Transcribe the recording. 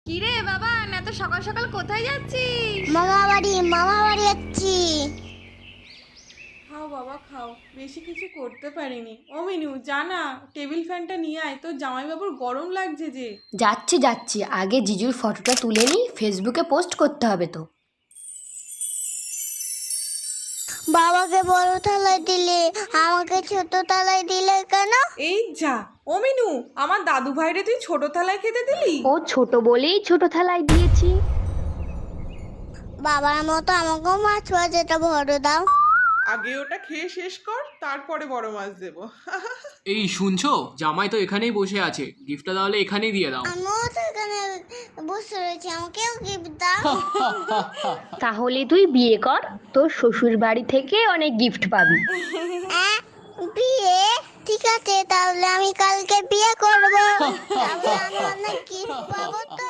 কিরে বাবা, এত সকাল সকাল কোথায় যাচ্ছিস? মামা বাড়ি যাচ্ছি। খাও বাবা খাও, বেশি কিছু করতে পারিনি। ও মিনু, জানা টেবিল ফ্যানটা নিয়ে আয়, তোর জামাইবাবুর গরম লাগছে যে। যাচ্ছি আগে জিজুর ফটোটা তুলে নিই, ফেসবুকে পোস্ট করতে হবে তো। বাবাকে বড় থালায় দিলে, আমাকে ছোট থালায় দিলে কেন? এই যা, ও মিনু, আমার দাদু ভাইরে তুই ছোট থালায় খেতে দিলি? ও ছোট বলেই ছোট থালায় দিয়েছি। বাবার মতো আমাকেও মাছ ভাজাটা বড় দাও। আগে ওটা খেয়ে শেষ কর, তারপরে বড় মাছ দেবো। এই শুনছো, জামাই তো এখানেই বসে আছে, গিফটটা তাহলে এখানেই দিয়ে দাও। আমিও তো এখানে বসে রয়েছি, আমাকেও গিফট দাও। তাহলে তুই বিয়ে কর, তোর শ্বশুর বাড়ি থেকে অনেক গিফট পাবি। বিয়ে? ঠিক আছে, তাহলে আমি কালকে বিয়ে করবো। তাহলে আমি অনেক গিফট পাবো তো।